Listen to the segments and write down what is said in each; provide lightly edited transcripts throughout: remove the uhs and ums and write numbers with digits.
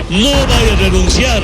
no vaya a renunciar.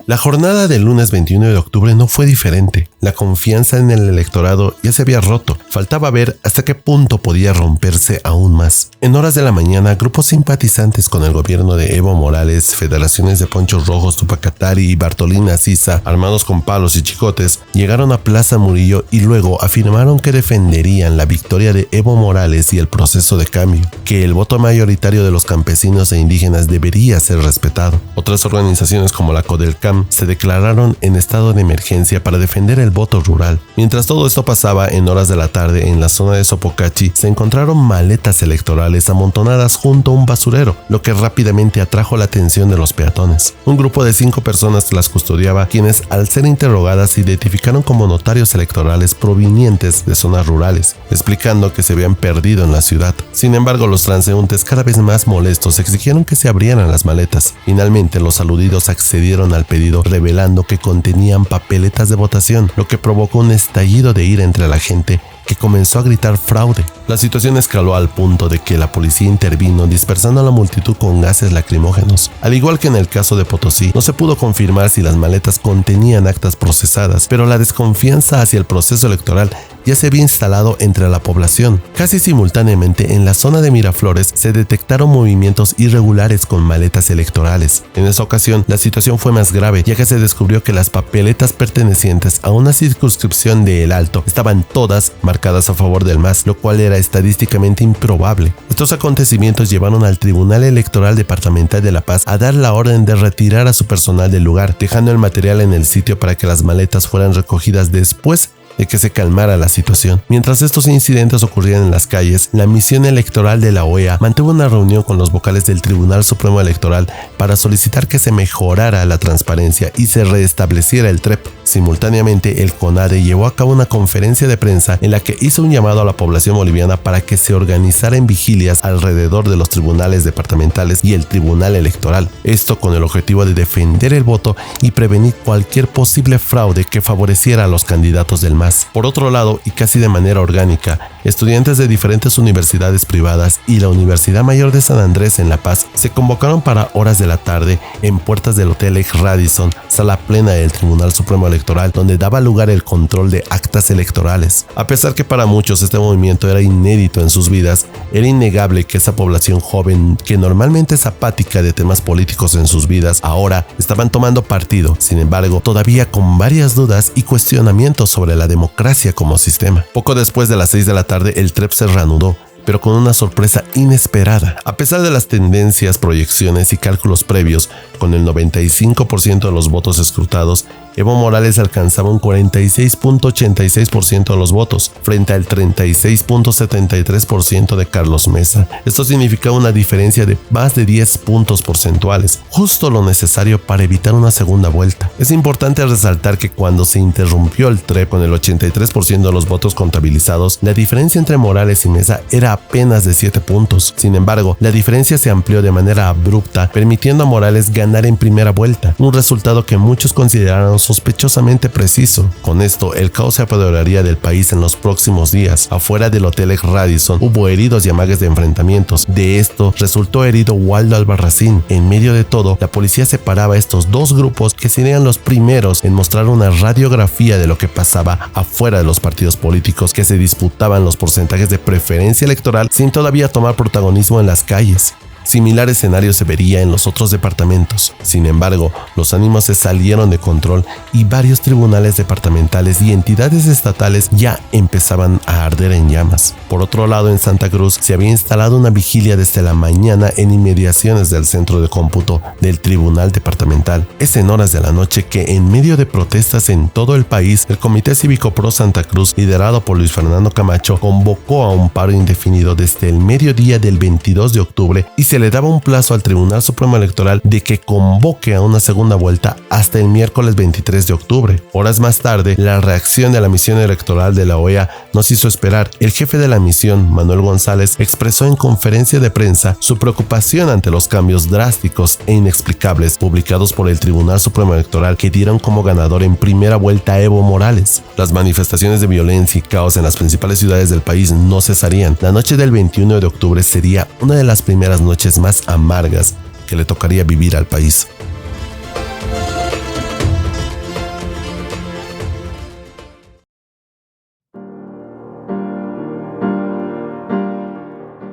La jornada del lunes 21 de octubre no fue diferente. La confianza en el electorado ya se había roto. Faltaba ver hasta qué punto podía romperse aún más. En horas de la mañana, grupos simpatizantes con el gobierno de Evo Morales, federaciones de Ponchos Rojos, Tupac Katari y Bartolina Sisa, armados con palos y chicotes, llegaron a Plaza Murillo y luego afirmaron que defenderían la victoria de Evo Morales y el proceso de cambio, que el voto mayoritario de los campesinos e indígenas debería ser respetado. Otras organizaciones como la Codelcam se declararon en estado de emergencia para defender el voto rural. Mientras todo esto pasaba, en horas de la tarde en la zona de Sopocachi se encontraron maletas electorales amontonadas junto a un basurero, lo que rápidamente atrajo la atención de los peatones. Un grupo de 5 personas las custodiaba, quienes al ser interrogadas se identificaron como notarios electorales provenientes de zonas rurales, explicando que se habían perdido en la ciudad. Sin embargo, los transeúntes, cada vez más molestos, exigieron que se abrieran las maletas. Finalmente, los aludidos accedieron al pedido, revelando que contenían papeletas de votación, lo que provocó un estallido de ira entre la gente, que comenzó a gritar fraude. La situación escaló al punto de que la policía intervino dispersando a la multitud con gases lacrimógenos. Al igual que en el caso de Potosí, no se pudo confirmar si las maletas contenían actas procesadas, pero la desconfianza hacia el proceso electoral ya se había instalado entre la población. Casi simultáneamente, en la zona de Miraflores se detectaron movimientos irregulares con maletas electorales. En esa ocasión, la situación fue más grave, ya que se descubrió que las papeletas pertenecientes a una circunscripción de El Alto estaban todas marcadas a favor del MAS, lo cual era estadísticamente improbable. Estos acontecimientos llevaron al Tribunal Electoral Departamental de La Paz a dar la orden de retirar a su personal del lugar, dejando el material en el sitio para que las maletas fueran recogidas después de que se calmara la situación. Mientras estos incidentes ocurrían en las calles, la misión electoral de la OEA mantuvo una reunión con los vocales del Tribunal Supremo Electoral para solicitar que se mejorara la transparencia y se restableciera el TREP. Simultáneamente, el CONADE llevó a cabo una conferencia de prensa en la que hizo un llamado a la población boliviana para que se organizara en vigilias alrededor de los tribunales departamentales y el Tribunal Electoral. Esto con el objetivo de defender el voto y prevenir cualquier posible fraude que favoreciera a los candidatos del MAS. Por otro lado, y casi de manera orgánica, estudiantes de diferentes universidades privadas y la Universidad Mayor de San Andrés en La Paz se convocaron para horas de la tarde en puertas del Hotel Ex Radisson, sala plena del Tribunal Supremo Electoral, donde daba lugar el control de actas electorales. A pesar que para muchos este movimiento era inédito en sus vidas, era innegable que esa población joven, que normalmente es apática de temas políticos en sus vidas, ahora estaban tomando partido. Sin embargo, todavía con varias dudas y cuestionamientos sobre la democracia como sistema. Poco después de las 6 de la tarde, el TREP se reanudó, pero con una sorpresa inesperada. A pesar de las tendencias, proyecciones y cálculos previos, con el 95% de los votos escrutados, Evo Morales alcanzaba un 46.86% de los votos, frente al 36.73% de Carlos Mesa. Esto significa una diferencia de más de 10 puntos porcentuales, justo lo necesario para evitar una segunda vuelta. Es importante resaltar que cuando se interrumpió el TREP con el 83% de los votos contabilizados, la diferencia entre Morales y Mesa era apenas de 7 puntos. Sin embargo, la diferencia se amplió de manera abrupta, permitiendo a Morales ganar en primera vuelta, un resultado que muchos consideraron sospechosamente preciso. Con esto, el caos se apoderaría del país en los próximos días. Afuera del Hotel Ex Radisson hubo heridos y amagues de enfrentamientos. De esto resultó herido Waldo Albarracín. En medio de todo, la policía separaba a estos dos grupos, que serían los primeros en mostrar una radiografía de lo que pasaba afuera de los partidos políticos, que se disputaban los porcentajes de preferencia electoral sin todavía tomar protagonismo en las calles. Similar escenario se vería en los otros departamentos. Sin embargo, los ánimos se salieron de control y varios tribunales departamentales y entidades estatales ya empezaban a arder en llamas. Por otro lado, en Santa Cruz se había instalado una vigilia desde la mañana en inmediaciones del centro de cómputo del Tribunal Departamental. Es en horas de la noche que, en medio de protestas en todo el país, el Comité Cívico Pro Santa Cruz, liderado por Luis Fernando Camacho, convocó a un paro indefinido desde el mediodía del 22 de octubre y se se le daba un plazo al Tribunal Supremo Electoral de que convoque a una segunda vuelta hasta el miércoles 23 de octubre. Horas más tarde, la reacción de la misión electoral de la OEA nos hizo esperar. El jefe de la misión, Manuel González, expresó en conferencia de prensa su preocupación ante los cambios drásticos e inexplicables publicados por el Tribunal Supremo Electoral que dieron como ganador en primera vuelta a Evo Morales. Las manifestaciones de violencia y caos en las principales ciudades del país no cesarían. La noche del 21 de octubre sería una de las primeras noches más amargas que le tocaría vivir al país.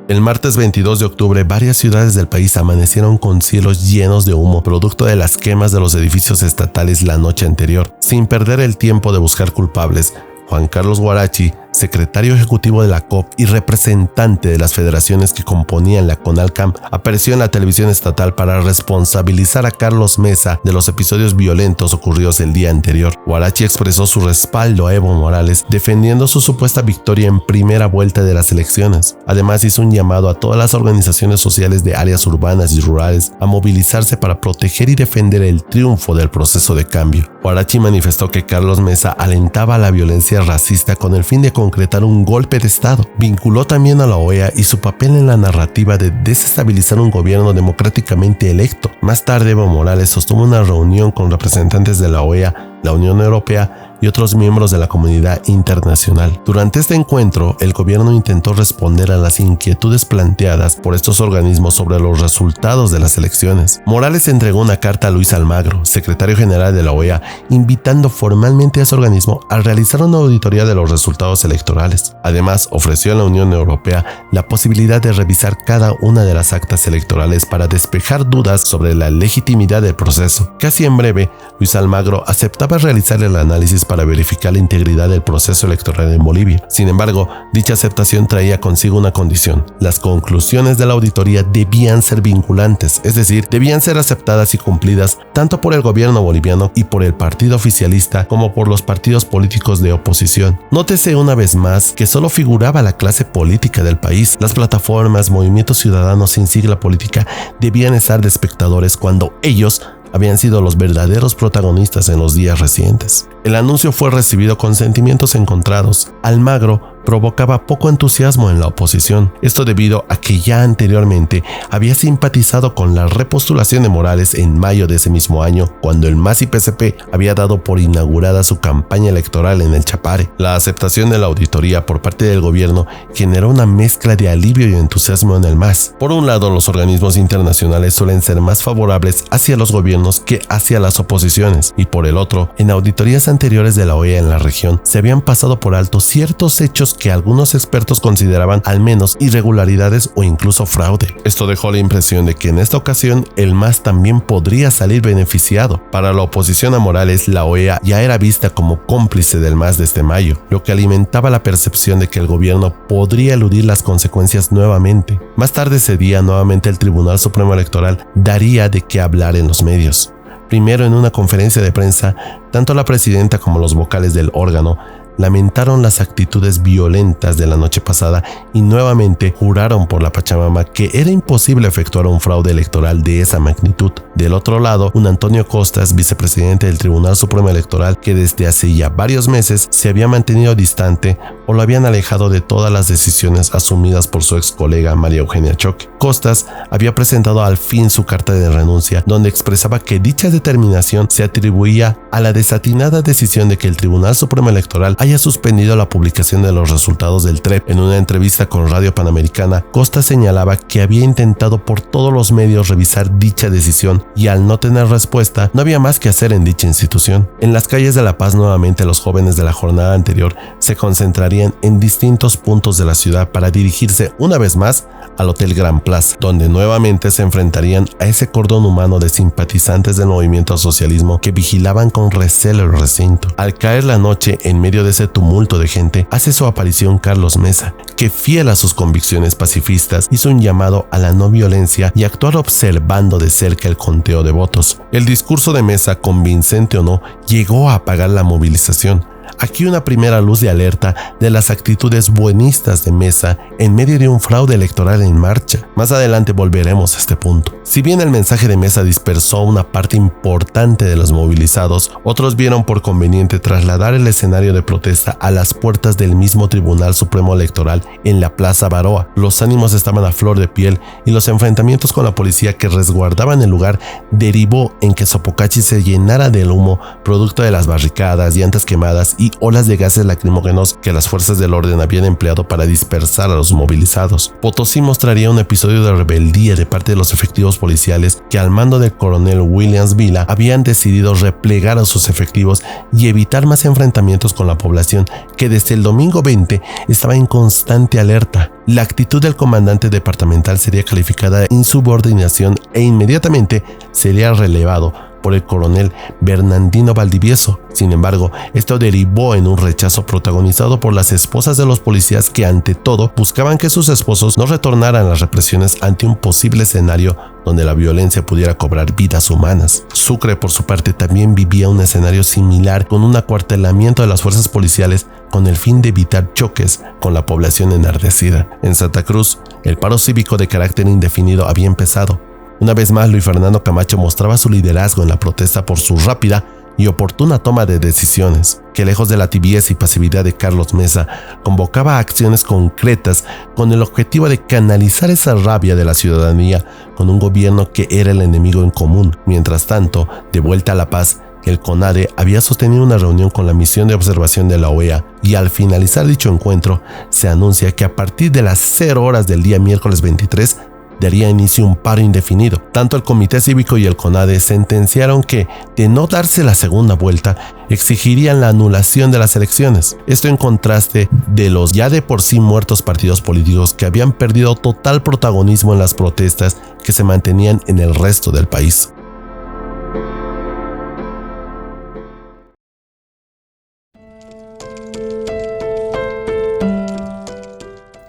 El martes 22 de octubre, varias ciudades del país amanecieron con cielos llenos de humo, producto de las quemas de los edificios estatales la noche anterior. Sin perder el tiempo de buscar culpables, Juan Carlos Huarachi, secretario ejecutivo de la COP y representante de las federaciones que componían la CONALCAM, apareció en la televisión estatal para responsabilizar a Carlos Mesa de los episodios violentos ocurridos el día anterior. Huarachi expresó su respaldo a Evo Morales, defendiendo su supuesta victoria en primera vuelta de las elecciones. Además, hizo un llamado a todas las organizaciones sociales de áreas urbanas y rurales a movilizarse para proteger y defender el triunfo del proceso de cambio. Huarachi manifestó que Carlos Mesa alentaba a la violencia racista con el fin de concretar un golpe de Estado. Vinculó también a la OEA y su papel en la narrativa de desestabilizar un gobierno democráticamente electo. Más tarde, Evo Morales sostuvo una reunión con representantes de la OEA, la Unión Europea y otros miembros de la comunidad internacional. Durante este encuentro, el gobierno intentó responder a las inquietudes planteadas por estos organismos sobre los resultados de las elecciones. Morales entregó una carta a Luis Almagro, secretario general de la OEA, invitando formalmente a ese organismo a realizar una auditoría de los resultados electorales. Además, ofreció a la Unión Europea la posibilidad de revisar cada una de las actas electorales para despejar dudas sobre la legitimidad del proceso. Casi en breve, Luis Almagro aceptaba realizar el análisis para verificar la integridad del proceso electoral en Bolivia. Sin embargo, dicha aceptación traía consigo una condición: las conclusiones de la auditoría debían ser vinculantes, es decir, debían ser aceptadas y cumplidas tanto por el gobierno boliviano y por el partido oficialista como por los partidos políticos de oposición. Nótese una vez más que solo figuraba la clase política del país. Las plataformas, movimientos ciudadanos sin sigla política debían estar de espectadores cuando ellos habían sido los verdaderos protagonistas en los días recientes. El anuncio fue recibido con sentimientos encontrados. Almagro provocaba poco entusiasmo en la oposición, esto debido a que ya anteriormente había simpatizado con la repostulación de Morales en mayo de ese mismo año, cuando el MAS y PSP había dado por inaugurada su campaña electoral en el Chapare. La aceptación de la auditoría por parte del gobierno generó una mezcla de alivio y entusiasmo en el MAS. Por un lado, los organismos internacionales suelen ser más favorables hacia los gobiernos que hacia las oposiciones, y por el otro, en auditorías anteriores de la OEA en la región se habían pasado por alto ciertos hechos que algunos expertos consideraban al menos irregularidades o incluso fraude. Esto dejó la impresión de que en esta ocasión el MAS también podría salir beneficiado. Para la oposición a Morales, la OEA ya era vista como cómplice del MAS desde mayo, lo que alimentaba la percepción de que el gobierno podría eludir las consecuencias nuevamente. Más tarde ese día, nuevamente el Tribunal Supremo Electoral daría de qué hablar en los medios. Primero, en una conferencia de prensa, tanto la presidenta como los vocales del órgano lamentaron las actitudes violentas de la noche pasada y nuevamente juraron por la Pachamama que era imposible efectuar un fraude electoral de esa magnitud. Del otro lado, un Antonio Costas, vicepresidente del Tribunal Supremo Electoral, que desde hace ya varios meses se había mantenido distante o lo habían alejado de todas las decisiones asumidas por su ex colega María Eugenia Choque. Costas había presentado al fin su carta de renuncia, donde expresaba que dicha determinación se atribuía a la desatinada decisión de que el Tribunal Supremo Electoral haya suspendido la publicación de los resultados del TREP. En una entrevista con Radio Panamericana, Costas señalaba que había intentado por todos los medios revisar dicha decisión y al no tener respuesta, no había más que hacer en dicha institución. En las calles de La Paz, nuevamente los jóvenes de la jornada anterior se concentrarían en distintos puntos de la ciudad para dirigirse una vez más al Hotel Gran Plaza, donde nuevamente se enfrentarían a ese cordón humano de simpatizantes del movimiento al socialismo que vigilaban con recelo el recinto. Al caer la noche, en medio de ese tumulto de gente, hace su aparición Carlos Mesa, que fiel a sus convicciones pacifistas hizo un llamado a la no violencia y actuar observando de cerca el conteo de votos. El discurso de Mesa, convincente o no, llegó a apagar la movilización. Aquí una primera luz de alerta de las actitudes buenistas de Mesa en medio de un fraude electoral en marcha. Más adelante volveremos a este punto. Si bien el mensaje de Mesa dispersó a una parte importante de los movilizados, otros vieron por conveniente trasladar el escenario de protesta a las puertas del mismo Tribunal Supremo Electoral en la Plaza Baroa. Los ánimos estaban a flor de piel y los enfrentamientos con la policía que resguardaban el lugar derivó en que Sopocachi se llenara del humo producto de las barricadas, llantas quemadas y olas de gases lacrimógenos que las fuerzas del orden habían empleado para dispersar a los movilizados. Potosí mostraría un episodio de rebeldía de parte de los efectivos policiales que al mando del coronel Williams Vila habían decidido replegar a sus efectivos y evitar más enfrentamientos con la población que desde el domingo 20 estaba en constante alerta. La actitud del comandante departamental sería calificada de insubordinación e inmediatamente sería relevado por el coronel Bernardino Valdivieso. Sin embargo, esto derivó en un rechazo protagonizado por las esposas de los policías que ante todo buscaban que sus esposos no retornaran las represiones ante un posible escenario donde la violencia pudiera cobrar vidas humanas. Sucre, por su parte, también vivía un escenario similar con un acuartelamiento de las fuerzas policiales con el fin de evitar choques con la población enardecida. En Santa Cruz, el paro cívico de carácter indefinido había empezado. Una vez más, Luis Fernando Camacho mostraba su liderazgo en la protesta por su rápida y oportuna toma de decisiones, que lejos de la tibieza y pasividad de Carlos Mesa, convocaba a acciones concretas con el objetivo de canalizar esa rabia de la ciudadanía con un gobierno que era el enemigo en común. Mientras tanto, de vuelta a La Paz, el CONADE había sostenido una reunión con la misión de observación de la OEA y al finalizar dicho encuentro, se anuncia que a partir de las 0 horas del día miércoles 23, daría inicio un paro indefinido. Tanto el Comité Cívico y el CONADE sentenciaron que, de no darse la segunda vuelta, exigirían la anulación de las elecciones. Esto en contraste de los ya de por sí muertos partidos políticos que habían perdido total protagonismo en las protestas que se mantenían en el resto del país.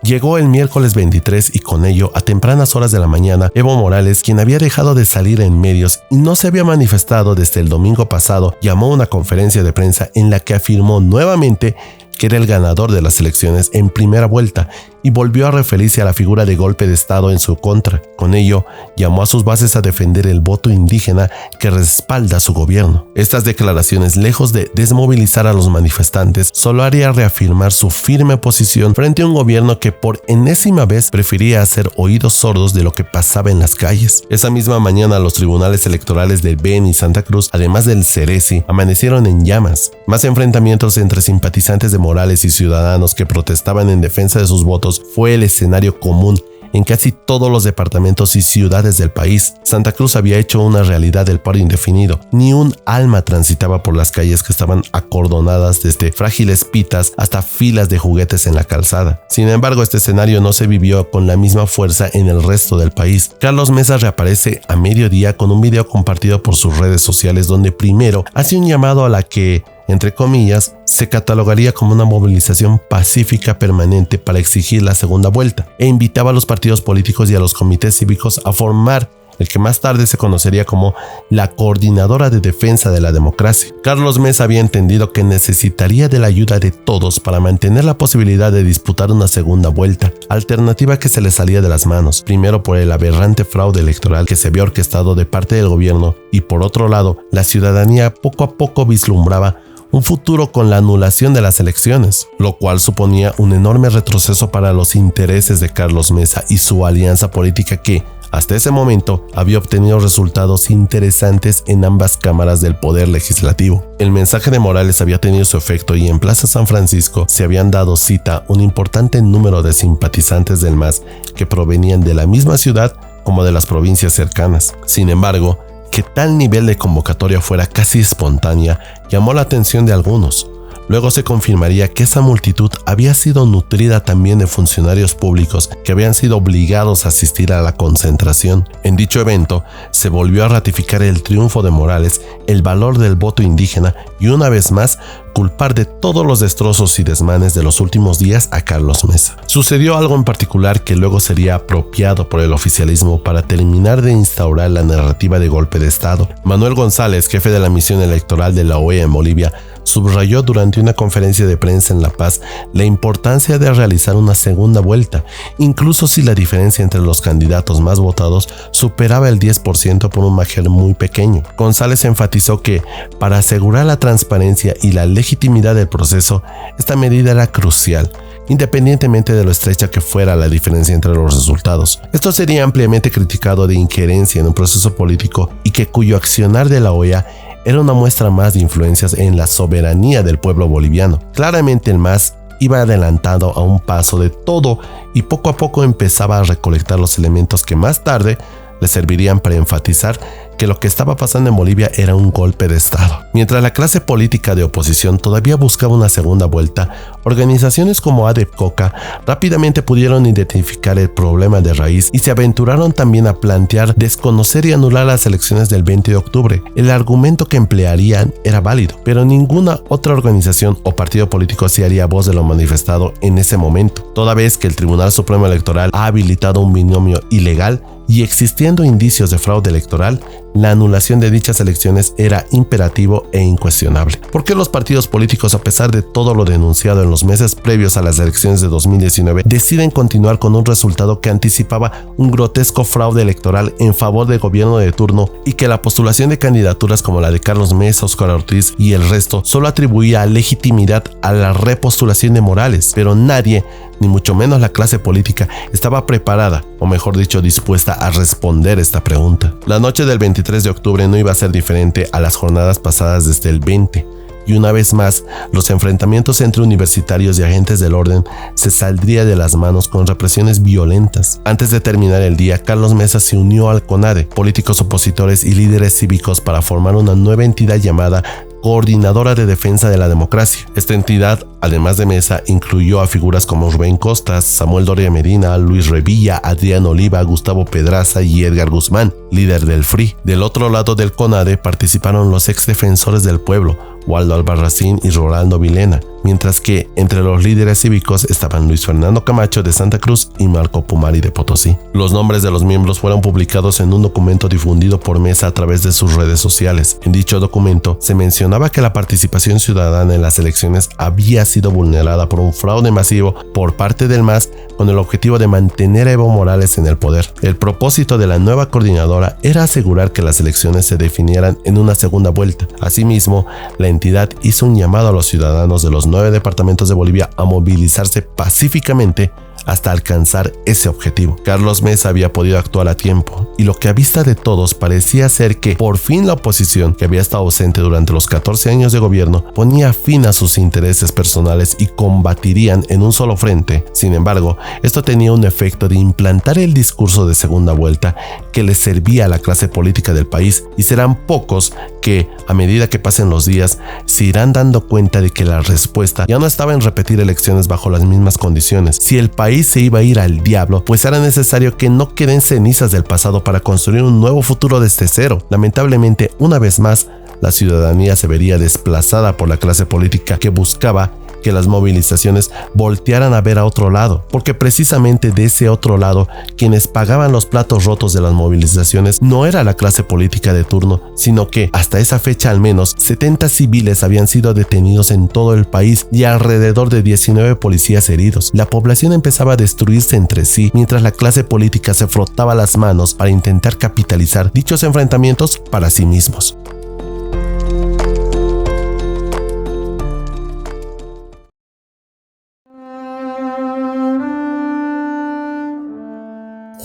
Llegó el miércoles 23 y con ello, a tempranas horas de la mañana, Evo Morales, quien había dejado de salir en medios y no se había manifestado desde el domingo pasado, llamó a una conferencia de prensa en la que afirmó nuevamente que era el ganador de las elecciones en primera vuelta y volvió a referirse a la figura de golpe de Estado en su contra. Con ello, llamó a sus bases a defender el voto indígena que respalda su gobierno. Estas declaraciones, lejos de desmovilizar a los manifestantes, solo haría reafirmar su firme posición frente a un gobierno que por enésima vez prefería hacer oídos sordos de lo que pasaba en las calles. Esa misma mañana, los tribunales electorales de Beni y Santa Cruz, además del Ceresi, amanecieron en llamas. Más enfrentamientos entre simpatizantes de Morales y ciudadanos que protestaban en defensa de sus votos fue el escenario común en casi todos los departamentos y ciudades del país. Santa Cruz había hecho una realidad del paro indefinido. Ni un alma transitaba por las calles que estaban acordonadas desde frágiles pitas hasta filas de juguetes en la calzada. Sin embargo, este escenario no se vivió con la misma fuerza en el resto del país. Carlos Mesa reaparece a mediodía con un video compartido por sus redes sociales donde primero hace un llamado a la que, entre comillas, se catalogaría como una movilización pacífica permanente para exigir la segunda vuelta, e invitaba a los partidos políticos y a los comités cívicos a formar el que más tarde se conocería como la Coordinadora de Defensa de la Democracia. Carlos Mesa había entendido que necesitaría de la ayuda de todos para mantener la posibilidad de disputar una segunda vuelta, alternativa que se le salía de las manos, primero por el aberrante fraude electoral que se había orquestado de parte del gobierno y por otro lado, la ciudadanía poco a poco vislumbraba un futuro con la anulación de las elecciones, lo cual suponía un enorme retroceso para los intereses de Carlos Mesa y su alianza política que, hasta ese momento, había obtenido resultados interesantes en ambas cámaras del poder legislativo. El mensaje de Morales había tenido su efecto y en Plaza San Francisco se habían dado cita un importante número de simpatizantes del MAS que provenían de la misma ciudad como de las provincias cercanas. Sin embargo, que tal nivel de convocatoria fuera casi espontánea llamó la atención de algunos. Luego se confirmaría que esa multitud había sido nutrida también de funcionarios públicos que habían sido obligados a asistir a la concentración. En dicho evento se volvió a ratificar el triunfo de Morales, el valor del voto indígena y una vez más culpar de todos los destrozos y desmanes de los últimos días a Carlos Mesa. Sucedió algo en particular que luego sería apropiado por el oficialismo para terminar de instaurar la narrativa de golpe de Estado. Manuel González, jefe de la misión electoral de la OEA en Bolivia, subrayó durante una conferencia de prensa en La Paz la importancia de realizar una segunda vuelta, incluso si la diferencia entre los candidatos más votados superaba el 10% por un margen muy pequeño. González enfatizó que, para asegurar la transparencia y la legitimidad del proceso, esta medida era crucial, independientemente de lo estrecha que fuera la diferencia entre los resultados. Esto sería ampliamente criticado de injerencia en un proceso político y que cuyo accionar de la OEA era una muestra más de influencias en la soberanía del pueblo boliviano. Claramente el MAS iba adelantado a un paso de todo y poco a poco empezaba a recolectar los elementos que más tarde le servirían para enfatizar que lo que estaba pasando en Bolivia era un golpe de Estado. Mientras la clase política de oposición todavía buscaba una segunda vuelta, organizaciones como ADEPCOCA rápidamente pudieron identificar el problema de raíz y se aventuraron también a plantear desconocer y anular las elecciones del 20 de octubre. El argumento que emplearían era válido, pero ninguna otra organización o partido político se haría voz de lo manifestado en ese momento, toda vez que el Tribunal Supremo Electoral ha habilitado un binomio ilegal y existiendo indicios de fraude electoral, la anulación de dichas elecciones era imperativo e incuestionable. ¿Por qué los partidos políticos, a pesar de todo lo denunciado en los meses previos a las elecciones de 2019, deciden continuar con un resultado que anticipaba un grotesco fraude electoral en favor del gobierno de turno y que la postulación de candidaturas como la de Carlos Mesa, Óscar Ortiz y el resto solo atribuía legitimidad a la repostulación de Morales? Pero nadie, ni mucho menos la clase política, estaba preparada, o mejor dicho, dispuesta a responder esta pregunta. La noche del 23 de octubre no iba a ser diferente a las jornadas pasadas desde el 20, y una vez más, los enfrentamientos entre universitarios y agentes del orden se saldría de las manos con represiones violentas. Antes de terminar el día, Carlos Mesa se unió al CONADE, políticos opositores y líderes cívicos para formar una nueva entidad llamada Coordinadora de Defensa de la Democracia. Esta entidad, además de Mesa, incluyó a figuras como Rubén Costas, Samuel Doria Medina, Luis Revilla, Adrián Oliva, Gustavo Pedraza y Edgar Guzmán, líder del FRI. Del otro lado del CONADE participaron los ex defensores del pueblo, Waldo Albarracín y Rolando Vilena, mientras que entre los líderes cívicos estaban Luis Fernando Camacho de Santa Cruz y Marco Pumari de Potosí. Los nombres de los miembros fueron publicados en un documento difundido por Mesa a través de sus redes sociales. En dicho documento se mencionaba que la participación ciudadana en las elecciones había sido vulnerada por un fraude masivo por parte del MAS con el objetivo de mantener a Evo Morales en el poder. El propósito de la nueva coordinadora era asegurar que las elecciones se definieran en una segunda vuelta. Asimismo, la entidad hizo un llamado a los ciudadanos de los 9 departamentos de Bolivia a movilizarse pacíficamente hasta alcanzar ese objetivo. Carlos Mesa había podido actuar a tiempo, y lo que a vista de todos parecía ser que por fin la oposición, que había estado ausente durante los 14 años de gobierno, ponía fin a sus intereses personales y combatirían en un solo frente. Sin embargo, esto tenía un efecto de implantar el discurso de segunda vuelta que le servía a la clase política del país, y serán pocos que, a medida que pasen los días, se irán dando cuenta de que la respuesta ya no estaba en repetir elecciones bajo las mismas condiciones. Si el país se iba a ir al diablo, pues era necesario que no queden cenizas del pasado para construir un nuevo futuro desde cero. Lamentablemente, una vez más, la ciudadanía se vería desplazada por la clase política que buscaba que las movilizaciones voltearan a ver a otro lado, porque precisamente de ese otro lado, quienes pagaban los platos rotos de las movilizaciones no era la clase política de turno, sino que hasta esa fecha al menos 70 civiles habían sido detenidos en todo el país y alrededor de 19 policías heridos. La población empezaba a destruirse entre sí, mientras la clase política se frotaba las manos para intentar capitalizar dichos enfrentamientos para sí mismos.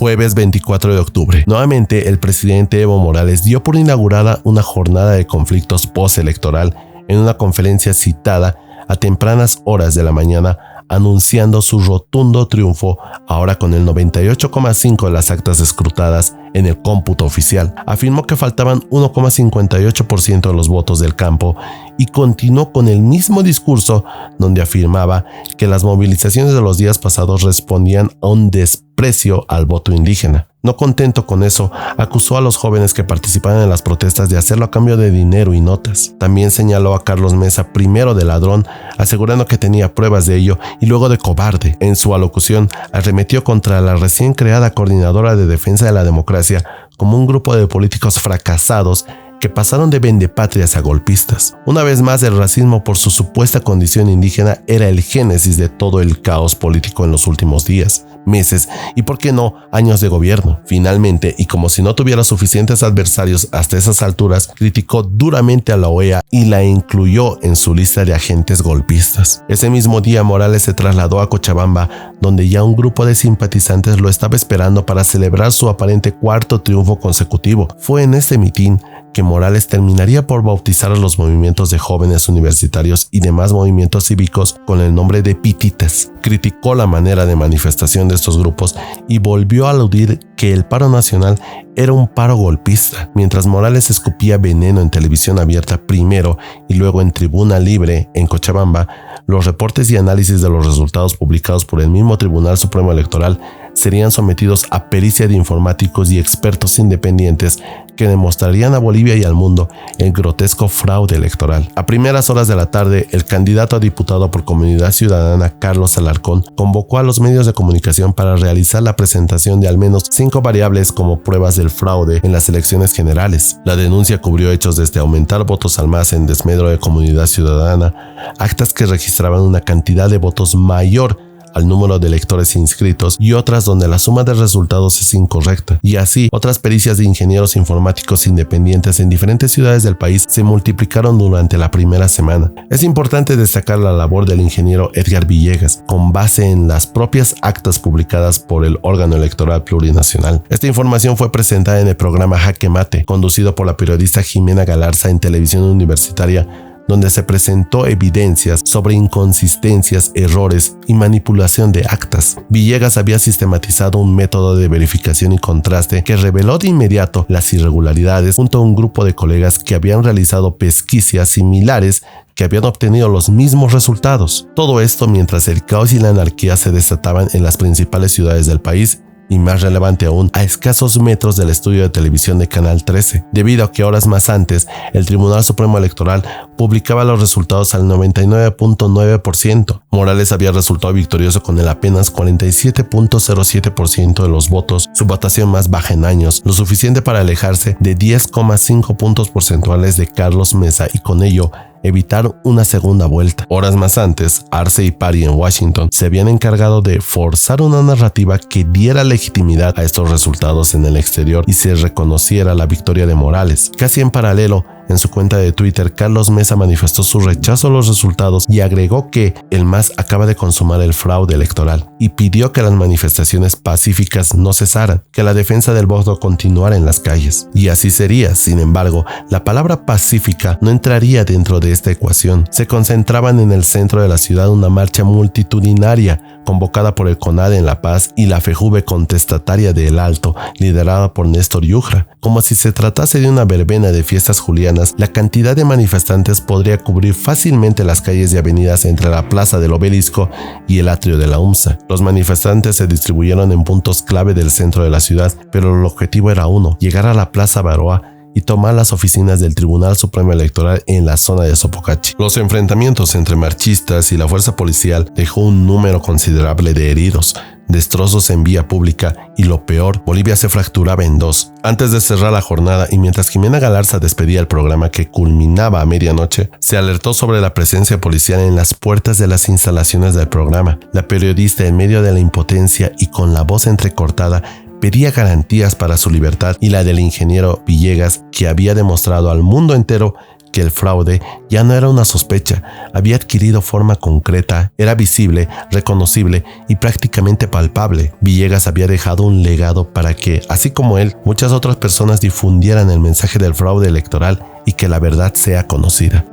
Jueves 24 de octubre. Nuevamente, el presidente Evo Morales dio por inaugurada una jornada de conflictos postelectoral en una conferencia citada a tempranas horas de la mañana, anunciando su rotundo triunfo, ahora con el 98,5% de las actas escrutadas en el cómputo oficial. Afirmó que faltaban 1,58% de los votos del campo y continuó con el mismo discurso donde afirmaba que las movilizaciones de los días pasados respondían a un desprecio desprecio al voto indígena. No contento con eso, acusó a los jóvenes que participaban en las protestas de hacerlo a cambio de dinero y notas. También señaló a Carlos Mesa primero de ladrón, asegurando que tenía pruebas de ello, y luego de cobarde. En su alocución, arremetió contra la recién creada Coordinadora de Defensa de la Democracia como un grupo de políticos fracasados que pasaron de vendepatrias a golpistas. Una vez más, el racismo por su supuesta condición indígena era el génesis de todo el caos político en los últimos días, meses y, por qué no, años de gobierno. Finalmente, y como si no tuviera suficientes adversarios hasta esas alturas, criticó duramente a la OEA y la incluyó en su lista de agentes golpistas. Ese mismo día, Morales se trasladó a Cochabamba, donde ya un grupo de simpatizantes lo estaba esperando para celebrar su aparente cuarto triunfo consecutivo. Fue en este mitin que Morales terminaría por bautizar a los movimientos de jóvenes universitarios y demás movimientos cívicos con el nombre de pititas. Criticó la manera de manifestación de estos grupos y volvió a aludir que el paro nacional era un paro golpista. Mientras Morales escupía veneno en televisión abierta primero y luego en Tribuna Libre en Cochabamba, los reportes y análisis de los resultados publicados por el mismo Tribunal Supremo Electoral serían sometidos a pericia de informáticos y expertos independientes que demostrarían a Bolivia y al mundo el grotesco fraude electoral. A primeras horas de la tarde, el candidato a diputado por Comunidad Ciudadana, Carlos Alarcón, convocó a los medios de comunicación para realizar la presentación de al menos 5 variables como pruebas del fraude en las elecciones generales. La denuncia cubrió hechos desde aumentar votos al MAS en desmedro de Comunidad Ciudadana, actas que registraban una cantidad de votos mayor al número de electores inscritos y otras donde la suma de resultados es incorrecta. Y así, otras pericias de ingenieros informáticos independientes en diferentes ciudades del país se multiplicaron durante la primera semana. Es importante destacar la labor del ingeniero Edgar Villegas, con base en las propias actas publicadas por el órgano electoral plurinacional. Esta información fue presentada en el programa Jaque Mate, conducido por la periodista Jimena Galarza en televisión universitaria, donde se presentó evidencias sobre inconsistencias, errores y manipulación de actas. Villegas había sistematizado un método de verificación y contraste que reveló de inmediato las irregularidades junto a un grupo de colegas que habían realizado pesquisas similares que habían obtenido los mismos resultados. Todo esto mientras el caos y la anarquía se desataban en las principales ciudades del país, y más relevante aún, a escasos metros del estudio de televisión de Canal 13, debido a que horas más antes, el Tribunal Supremo Electoral publicaba los resultados al 99.9%. Morales había resultado victorioso con el apenas 47.07% de los votos, su votación más baja en años, lo suficiente para alejarse de 10,5 puntos porcentuales de Carlos Mesa y con ello evitar una segunda vuelta. Horas más antes, Arce y Pari en Washington se habían encargado de forzar una narrativa que diera legitimidad a estos resultados en el exterior y se reconociera la victoria de Morales. Casi en paralelo, en su cuenta de Twitter, Carlos Mesa manifestó su rechazo a los resultados y agregó que el MAS acaba de consumar el fraude electoral y pidió que las manifestaciones pacíficas no cesaran, que la defensa del voto continuara en las calles. Y así sería. Sin embargo, la palabra pacífica no entraría dentro de esta ecuación. Se concentraban en el centro de la ciudad una marcha multitudinaria convocada por el CONADE en La Paz y la FEJUVE contestataria de El Alto, liderada por Néstor Yujra. Como si se tratase de una verbena de fiestas julianas, la cantidad de manifestantes podría cubrir fácilmente las calles y avenidas entre la Plaza del Obelisco y el atrio de la UMSA. Los manifestantes se distribuyeron en puntos clave del centro de la ciudad, pero el objetivo era uno: llegar a la Plaza Baroa y tomar las oficinas del Tribunal Supremo Electoral en la zona de Sopocachi. Los enfrentamientos entre marchistas y la fuerza policial dejó un número considerable de heridos, destrozos en vía pública y, lo peor, Bolivia se fracturaba en dos. Antes de cerrar la jornada y mientras Jimena Galarza despedía el programa que culminaba a medianoche, se alertó sobre la presencia policial en las puertas de las instalaciones del programa. La periodista, en medio de la impotencia y con la voz entrecortada, pedía garantías para su libertad y la del ingeniero Villegas, que había demostrado al mundo entero que el fraude ya no era una sospecha, había adquirido forma concreta, era visible, reconocible y prácticamente palpable. Villegas había dejado un legado para que, así como él, muchas otras personas difundieran el mensaje del fraude electoral y que la verdad sea conocida.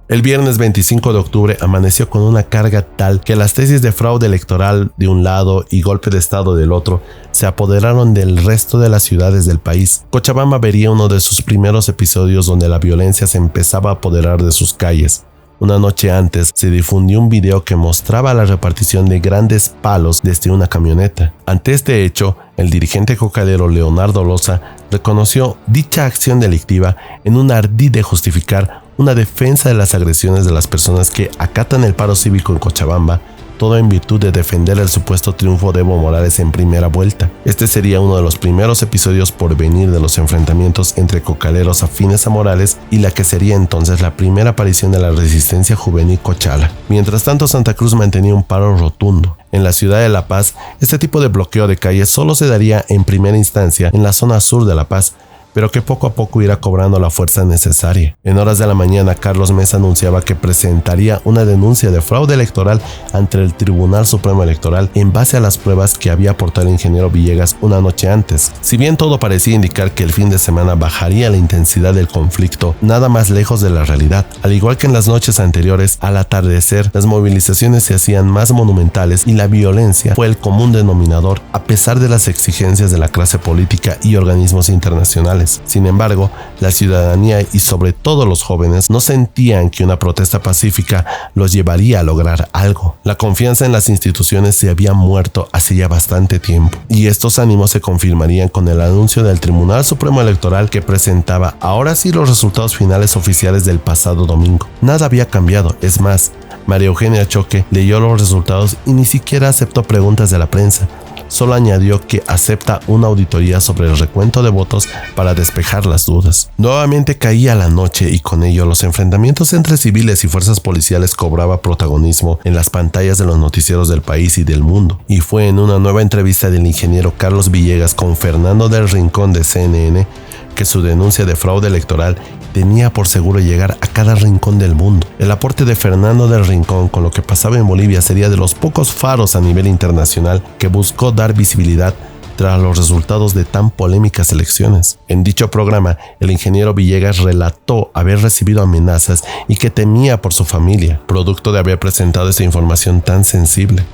El viernes 25 de octubre amaneció con una carga tal que las tesis de fraude electoral de un lado y golpe de estado del otro se apoderaron del resto de las ciudades del país. Cochabamba vería uno de sus primeros episodios donde la violencia se empezaba a apoderar de sus calles. Una noche antes se difundió un video que mostraba la repartición de grandes palos desde una camioneta. Ante este hecho, el dirigente cocalero Leonardo Loza reconoció dicha acción delictiva en un ardid de justificar una defensa de las agresiones de las personas que acatan el paro cívico en Cochabamba, todo en virtud de defender el supuesto triunfo de Evo Morales en primera vuelta. Este sería uno de los primeros episodios por venir de los enfrentamientos entre cocaleros afines a Morales y la que sería entonces la primera aparición de la resistencia juvenil cochala. Mientras tanto, Santa Cruz mantenía un paro rotundo. En la ciudad de La Paz, este tipo de bloqueo de calles solo se daría en primera instancia en la zona sur de La Paz, pero que poco a poco irá cobrando la fuerza necesaria. En horas de la mañana, Carlos Mesa anunciaba que presentaría una denuncia de fraude electoral ante el Tribunal Supremo Electoral en base a las pruebas que había aportado el ingeniero Villegas una noche antes. Si bien todo parecía indicar que el fin de semana bajaría la intensidad del conflicto, nada más lejos de la realidad. Al igual que en las noches anteriores, al atardecer, las movilizaciones se hacían más monumentales y la violencia fue el común denominador a pesar de las exigencias de la clase política y organismos internacionales. Sin embargo, la ciudadanía y sobre todo los jóvenes no sentían que una protesta pacífica los llevaría a lograr algo. La confianza en las instituciones se había muerto hace ya bastante tiempo, y estos ánimos se confirmarían con el anuncio del Tribunal Supremo Electoral que presentaba ahora sí los resultados finales oficiales del pasado domingo. Nada había cambiado, es más, María Eugenia Choque leyó los resultados y ni siquiera aceptó preguntas de la prensa. Solo añadió que acepta una auditoría sobre el recuento de votos para despejar las dudas. Nuevamente caía la noche y con ello los enfrentamientos entre civiles y fuerzas policiales cobraba protagonismo en las pantallas de los noticieros del país y del mundo. Y fue en una nueva entrevista del ingeniero Carlos Villegas con Fernando del Rincón de CNN que su denuncia de fraude electoral tenía por seguro llegar a cada rincón del mundo. El aporte de Fernando del Rincón con lo que pasaba en Bolivia sería de los pocos faros a nivel internacional que buscó dar visibilidad tras los resultados de tan polémicas elecciones. En dicho programa, el ingeniero Villegas relató haber recibido amenazas y que temía por su familia, producto de haber presentado esta información tan sensible.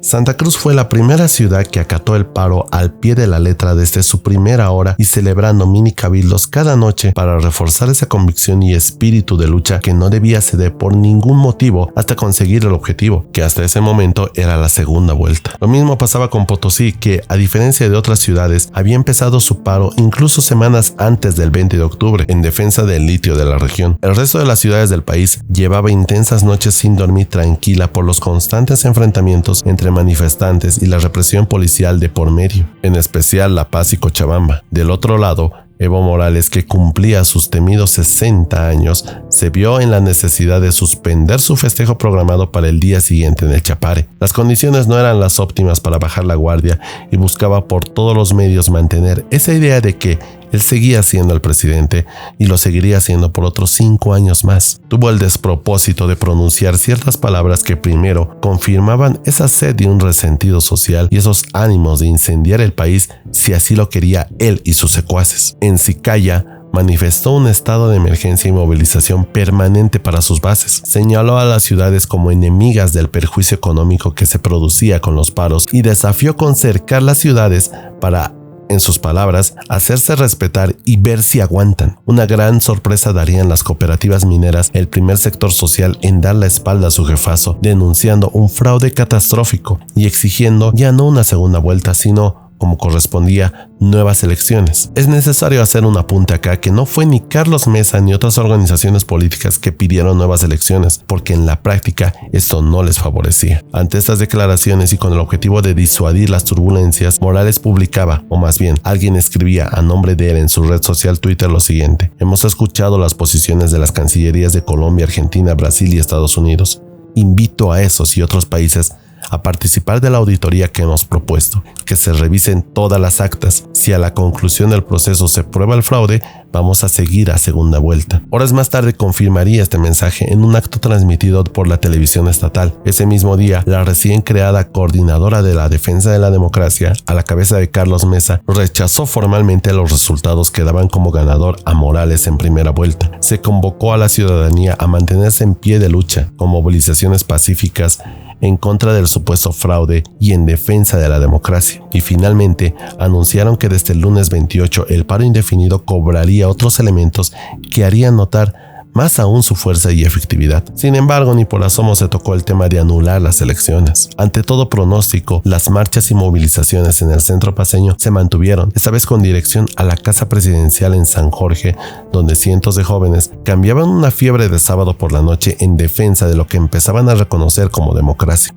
Santa Cruz fue la primera ciudad que acató el paro al pie de la letra desde su primera hora y celebrando mini cabildos cada noche para reforzar esa convicción y espíritu de lucha que no debía ceder por ningún motivo hasta conseguir el objetivo, que hasta ese momento era la segunda vuelta. Lo mismo pasaba con Potosí, que a diferencia de otras ciudades había empezado su paro incluso semanas antes del 20 de octubre en defensa del litio de la región. El resto de las ciudades del país llevaba intensas noches sin dormir tranquila por los constantes enfrentamientos entre manifestantes y la represión policial de por medio, en especial La Paz y Cochabamba. Del otro lado, Evo Morales, que cumplía sus temidos 60 años, se vio en la necesidad de suspender su festejo programado para el día siguiente en el Chapare. Las condiciones no eran las óptimas para bajar la guardia y buscaba por todos los medios mantener esa idea de que él seguía siendo el presidente y lo seguiría siendo por otros 5 años más. Tuvo el despropósito de pronunciar ciertas palabras que primero confirmaban esa sed de un resentido social y esos ánimos de incendiar el país si así lo quería él y sus secuaces. En Sicaya, manifestó un estado de emergencia y movilización permanente para sus bases. Señaló a las ciudades como enemigas del perjuicio económico que se producía con los paros y desafió con cercar las ciudades para, en sus palabras, hacerse respetar y ver si aguantan. Una gran sorpresa darían las cooperativas mineras, el primer sector social en dar la espalda a su jefazo, denunciando un fraude catastrófico y exigiendo ya no una segunda vuelta, sino, como correspondía, nuevas elecciones. Es necesario hacer un apunte acá que no fue ni Carlos Mesa ni otras organizaciones políticas que pidieron nuevas elecciones, porque en la práctica esto no les favorecía. Ante estas declaraciones y con el objetivo de disuadir las turbulencias, Morales publicaba, o más bien, alguien escribía a nombre de él en su red social Twitter lo siguiente: hemos escuchado las posiciones de las cancillerías de Colombia, Argentina, Brasil y Estados Unidos. Invito a esos y otros países a participar de la auditoría que hemos propuesto, que se revisen todas las actas. Si a la conclusión del proceso se prueba el fraude, vamos a seguir a segunda vuelta. Horas más tarde confirmaría este mensaje en un acto transmitido por la televisión estatal. Ese mismo día, la recién creada Coordinadora de la Defensa de la Democracia, a la cabeza de Carlos Mesa, rechazó formalmente los resultados que daban como ganador a Morales en primera vuelta. Se convocó a la ciudadanía a mantenerse en pie de lucha, con movilizaciones pacíficas en contra del supuesto fraude y en defensa de la democracia. Y finalmente anunciaron que desde el lunes 28 el paro indefinido cobraría otros elementos que harían notar más aún su fuerza y efectividad. Sin embargo, ni por asomo se tocó el tema de anular las elecciones. Ante todo pronóstico, las marchas y movilizaciones en el centro paceño se mantuvieron, esta vez con dirección a la Casa Presidencial en San Jorge, donde cientos de jóvenes cambiaban una fiebre de sábado por la noche en defensa de lo que empezaban a reconocer como democracia.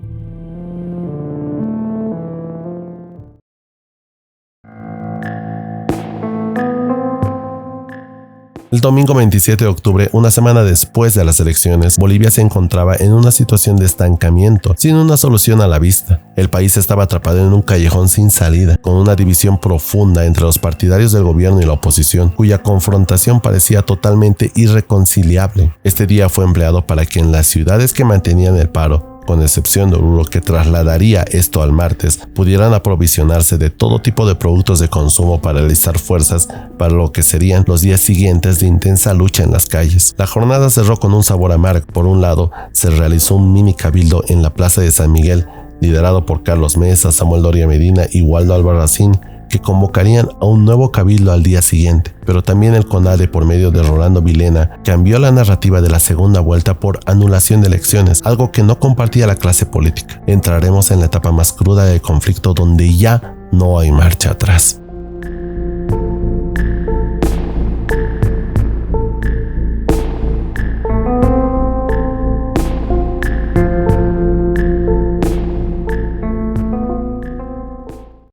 El domingo 27 de octubre, una semana después de las elecciones, Bolivia se encontraba en una situación de estancamiento, sin una solución a la vista. El país estaba atrapado en un callejón sin salida, con una división profunda entre los partidarios del gobierno y la oposición, cuya confrontación parecía totalmente irreconciliable. Este día fue empleado para que en las ciudades que mantenían el paro, con excepción de Oruro, que trasladaría esto al martes, pudieran aprovisionarse de todo tipo de productos de consumo para alistar fuerzas para lo que serían los días siguientes de intensa lucha en las calles. La jornada cerró con un sabor amargo. Por un lado, se realizó un mini cabildo en la Plaza de San Miguel, liderado por Carlos Mesa, Samuel Doria Medina y Waldo Albarracín, que convocarían a un nuevo cabildo al día siguiente. Pero también el CONADE, por medio de Rolando Vilena, cambió la narrativa de la segunda vuelta por anulación de elecciones, algo que no compartía la clase política. Entraremos en la etapa más cruda del conflicto, donde ya no hay marcha atrás.